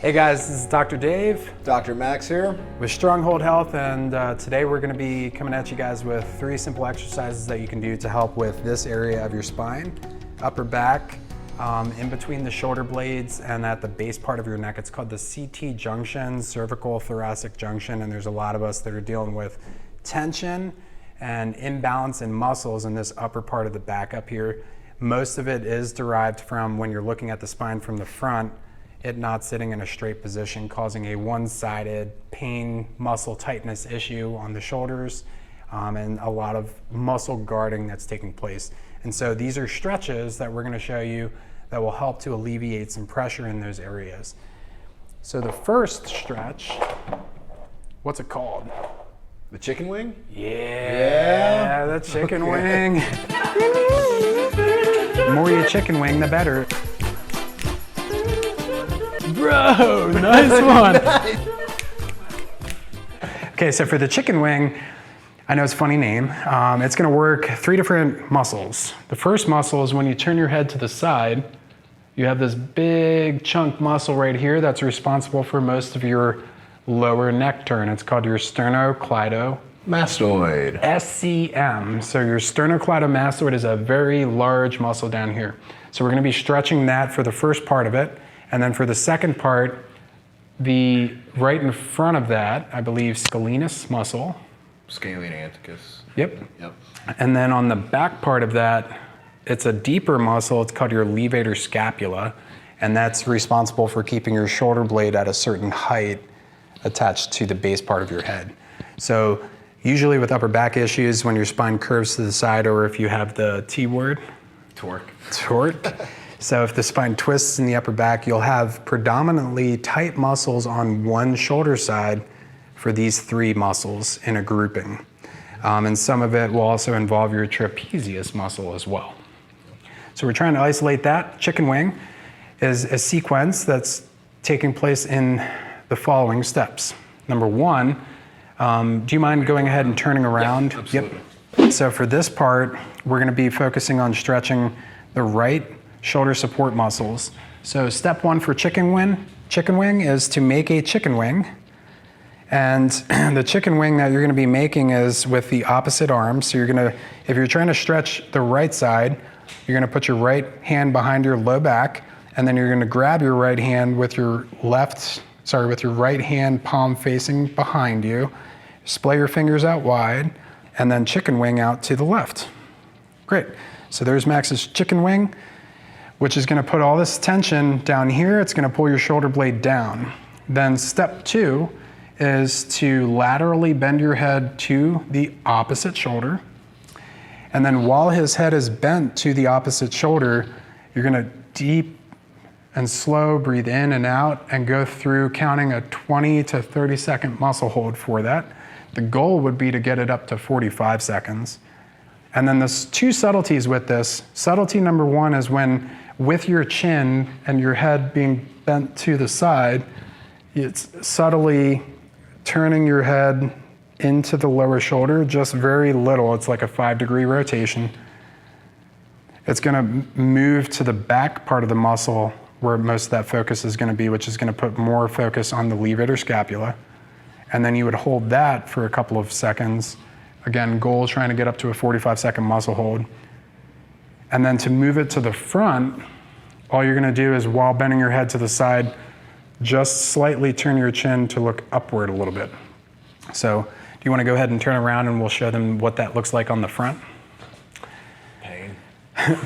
Hey guys, this is Dr. Dave. Dr. Max here. With Stronghold Health, and today we're going to be coming at you guys with 3 simple exercises that you can do to help with this area of your spine, upper back, in between the shoulder blades and at the base part of your neck. It's called the CT junction, cervical thoracic junction, and there's a lot of us that are dealing with tension and imbalance in muscles in this upper part of the back up here. Most of it is derived from when you're looking at the spine from the front, it not sitting in a straight position, causing a one-sided pain, muscle tightness issue on the shoulders, and a lot of muscle guarding that's taking place. And so these are stretches that we're going to show you that will help to alleviate some pressure in those areas. So the first stretch, what's it called? The chicken wing? Yeah, the chicken wing. The more you chicken wing, the better. Bro, nice one. Okay, so for the chicken wing, I know it's a funny name. It's gonna work 3 different muscles. The first muscle is when you turn your head to the side, you have this big chunk muscle right here that's responsible for most of your lower neck turn. It's called your sternocleidomastoid. SCM. So your sternocleidomastoid is a very large muscle down here. So we're gonna be stretching that for the first part of it. And then for the second part, the right in front of that, I believe, scalenus muscle. Scalenaticus. Yep. And then on the back part of that, it's a deeper muscle. It's called your levator scapula. And that's responsible for keeping your shoulder blade at a certain height attached to the base part of your head. So usually with upper back issues, when your spine curves to the side, or if you have the T word. Torque. So if the spine twists in the upper back, you'll have predominantly tight muscles on one shoulder side for these 3 muscles in a grouping. And some of it will also involve your trapezius muscle as well. So we're trying to isolate that. Chicken wing is a sequence that's taking place in the following steps. Number 1, do you mind going ahead and turning around? Yeah, absolutely. Yep. So for this part, we're gonna be focusing on stretching the right shoulder support muscles. So step 1 for chicken wing is to make a chicken wing. And the chicken wing that you're gonna be making is with the opposite arm. So if you're trying to stretch the right side, you're gonna put your right hand behind your low back, and then you're gonna grab your right hand with your right hand palm facing behind you, splay your fingers out wide, and then chicken wing out to the left. Great. So there's Max's chicken wing, which is gonna put all this tension down here. It's gonna pull your shoulder blade down. Then step 2 is to laterally bend your head to the opposite shoulder. And then while his head is bent to the opposite shoulder, you're gonna deep and slow breathe in and out and go through counting a 20 to 30 second muscle hold for that. The goal would be to get it up to 45 seconds. And then there's 2 subtleties with this. Subtlety number 1 is when with your chin and your head being bent to the side, it's subtly turning your head into the lower shoulder, just very little. It's like a 5-degree rotation. It's gonna move to the back part of the muscle where most of that focus is gonna be, which is gonna put more focus on the levator scapula. And then you would hold that for a couple of seconds. Again, goal is trying to get up to a 45-second muscle hold. And then to move it to the front, all you're gonna do is, while bending your head to the side, just slightly turn your chin to look upward a little bit. So, do you wanna go ahead and turn around and we'll show them what that looks like on the front?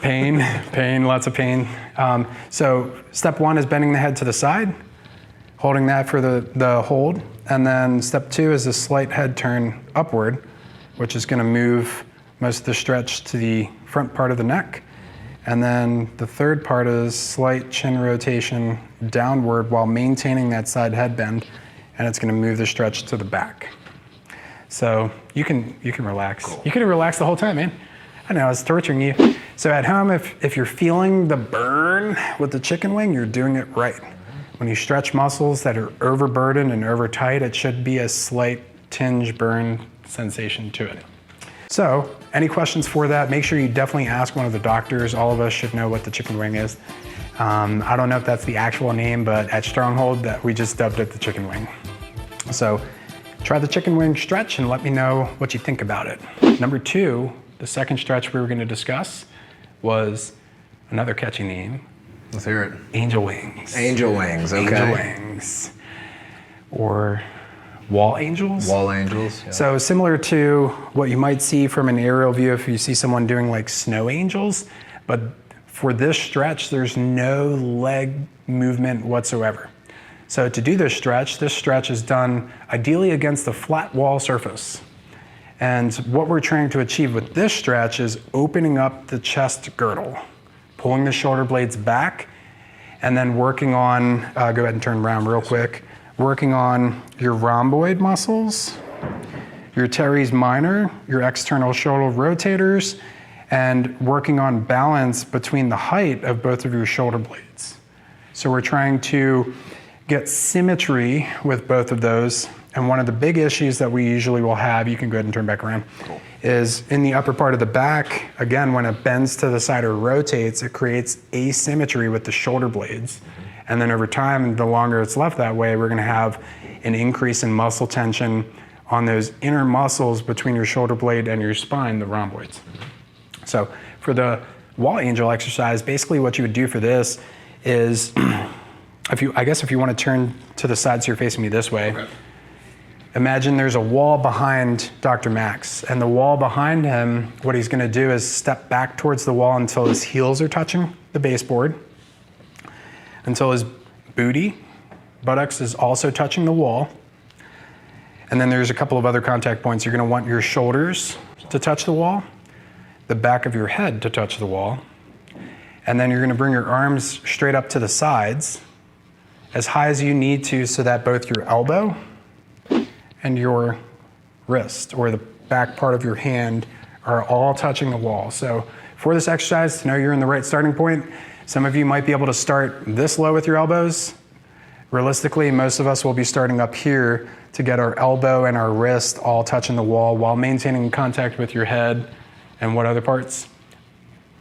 Pain, lots of pain. So step 1 is bending the head to the side, holding that for the hold. And then step 2 is a slight head turn upward, which is gonna move most of the stretch to the front part of the neck. And then the third part is slight chin rotation downward while maintaining that side head bend, and it's gonna move the stretch to the back. So you can relax. Cool. You can relax the whole time, man. I know, I was torturing you. So at home, if you're feeling the burn with the chicken wing, you're doing it right. When you stretch muscles that are overburdened and over tight, it should be a slight tinge burn sensation to it. So, any questions for that? Make sure you definitely ask one of the doctors. All of us should know what the chicken wing is. I don't know if that's the actual name, but at Stronghold, that we just dubbed it the chicken wing. So try the chicken wing stretch and let me know what you think about it. Number 2, the second stretch we were gonna discuss was another catchy name. Let's hear it. Angel wings. Angel wings, okay. Angel wings. Or wall angels. Wall angels. Yeah. So similar to what you might see from an aerial view if you see someone doing like snow angels, but for this stretch, there's no leg movement whatsoever. So to do this stretch is done ideally against a flat wall surface. And what we're trying to achieve with this stretch is opening up the chest girdle, pulling the shoulder blades back, and then working on, go ahead and turn around real quick, working on your rhomboid muscles, your teres minor, your external shoulder rotators, and working on balance between the height of both of your shoulder blades. So we're trying to get symmetry with both of those. And one of the big issues that we usually will have, you can go ahead and turn back around, is in the upper part of the back, again, when it bends to the side or rotates, it creates asymmetry with the shoulder blades. And then over time, the longer it's left that way, we're gonna have an increase in muscle tension on those inner muscles between your shoulder blade and your spine, the rhomboids. So for the wall angel exercise, basically what you would do for this is, if you want to turn to the side so you're facing me this way, okay. Imagine there's a wall behind Dr. Max, and the wall behind him, what he's gonna do is step back towards the wall until his heels are touching the baseboard, until his buttocks is also touching the wall. And then there's a couple of other contact points. You're gonna want your shoulders to touch the wall, the back of your head to touch the wall, and then you're gonna bring your arms straight up to the sides, as high as you need to so that both your elbow and your wrist or the back part of your hand are all touching the wall. So for this exercise, to know you're in the right starting point, some of you might be able to start this low with your elbows. Realistically, most of us will be starting up here to get our elbow and our wrist all touching the wall while maintaining contact with your head and what other parts?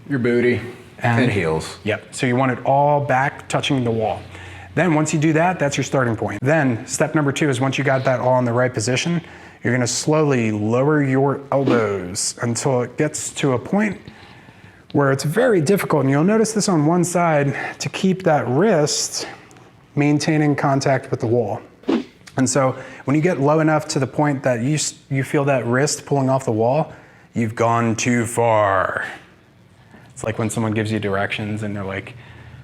Your booty and heels. Yep, so you want it all back touching the wall. Then once you do that, that's your starting point. Then step number 2 is once you got that all in the right position, you're gonna slowly lower your elbows until it gets to a point where it's very difficult, and you'll notice this on one side, to keep that wrist maintaining contact with the wall. And so when you get low enough to the point that you feel that wrist pulling off the wall, you've gone too far. It's like when someone gives you directions and they're like,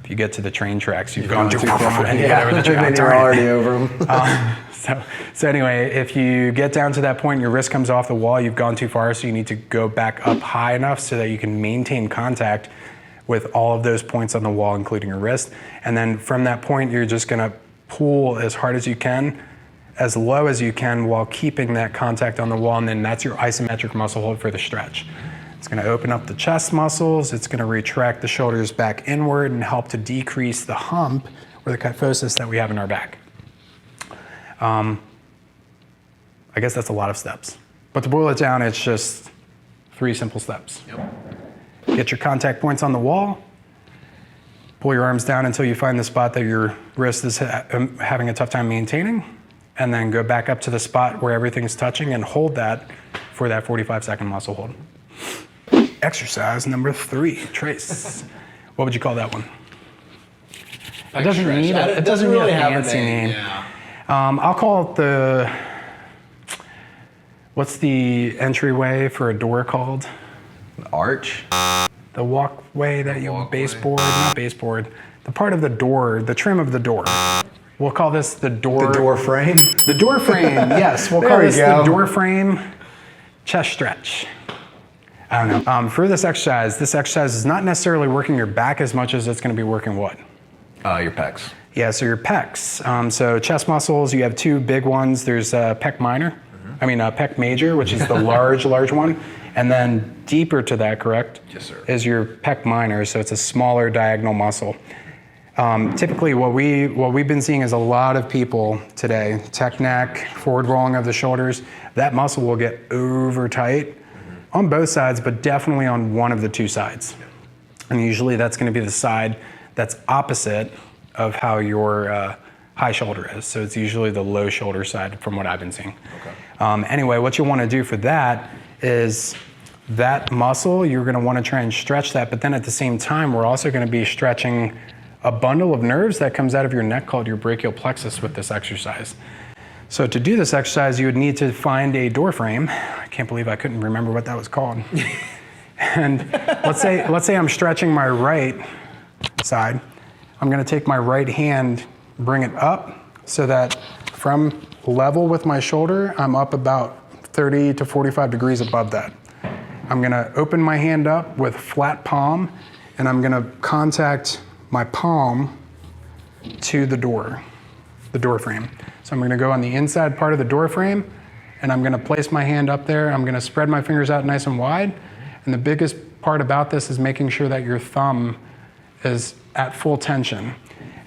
if you get to the train tracks, you've gone too far. Yeah, you're already over them. So anyway, if you get down to that point, your wrist comes off the wall, you've gone too far, so you need to go back up high enough so that you can maintain contact with all of those points on the wall, including your wrist. And then from that point, you're just gonna pull as hard as you can, as low as you can, while keeping that contact on the wall, and then that's your isometric muscle hold for the stretch. It's gonna open up the chest muscles, it's gonna retract the shoulders back inward and help to decrease the hump or the kyphosis that we have in our back. I guess that's a lot of steps. But to boil it down, it's just 3 simple steps. Yep. Get your contact points on the wall, pull your arms down until you find the spot that your wrist is having a tough time maintaining, and then go back up to the spot where everything's touching and hold that for that 45-second muscle hold. Exercise number 3, trace. What would you call that one? It doesn't need a fancy name. Yeah. I'll call it the, what's the entryway for a door called? Arch? The walkway that you, baseboard, not baseboard, the part of the door, the trim of the door. We'll call this the door. The door frame? The door frame, yes. We'll call this the door frame chest stretch. I don't know. For this exercise is not necessarily working your back as much as it's gonna be working what? Your pecs. Yeah, so your pecs. So chest muscles, you have 2 big ones. There's pec minor, pec major, which is the large one. And then deeper to that, correct? Yes, sir. Is your pec minor, so it's a smaller diagonal muscle. Typically what we've been seeing is a lot of people today, tech neck, forward rolling of the shoulders, that muscle will get over tight on both sides, but definitely on one of the 2 sides. And usually that's gonna be the side that's opposite of how your high shoulder is. So it's usually the low shoulder side from what I've been seeing. Okay. Anyway, what you want to do for that is that muscle, you're going to want to try and stretch that, but then at the same time, we're also going to be stretching a bundle of nerves that comes out of your neck called your brachial plexus with this exercise. So to do this exercise, you would need to find a door frame. I can't believe I couldn't remember what that was called. And let's say I'm stretching my right side. I'm going to take my right hand, bring it up so that from level with my shoulder, I'm up about 30 to 45 degrees above that. I'm going to open my hand up with flat palm, and I'm going to contact my palm to the door frame. So I'm going to go on the inside part of the door frame, and I'm going to place my hand up there. I'm going to spread my fingers out nice and wide. And the biggest part about this is making sure that your thumb is at full tension.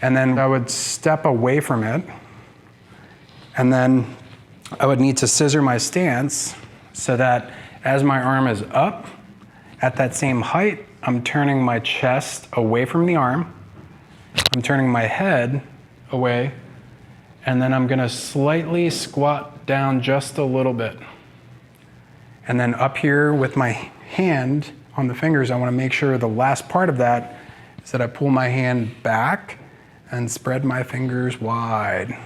And then I would step away from it, and then I would need to scissor my stance so that as my arm is up at that same height, I'm turning my chest away from the arm. I'm turning my head away, and then I'm going to slightly squat down just a little bit. And then up here with my hand on the fingers, I want to make sure the last part of that is that I pull my hand back and spread my fingers wide.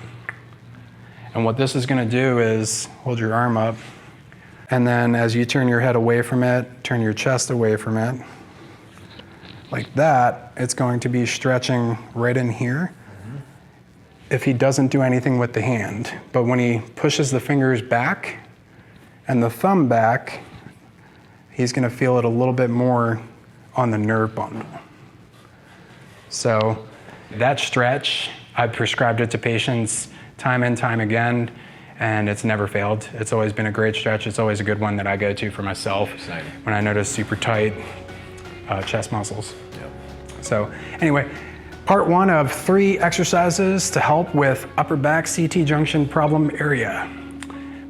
And what this is going to do is hold your arm up, and then as you turn your head away from it, turn your chest away from it, like that, it's going to be stretching right in here. If he doesn't do anything with the hand. But when he pushes the fingers back and the thumb back, he's going to feel it a little bit more on the nerve bundle. So that stretch, I've prescribed it to patients time and time again, and it's never failed. It's always been a great stretch. It's always a good one that I go to for myself when I notice super tight chest muscles. Yep. So anyway, part 1 of 3 exercises to help with upper back CT junction problem area.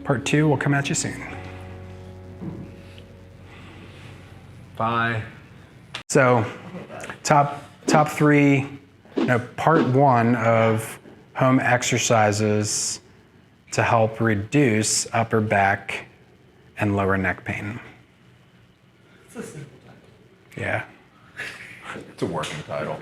Part 2 will come at you soon. Bye. So top 3, part 1 of home exercises to help reduce upper back and lower neck pain. It's a simple title. Yeah. It's a working title.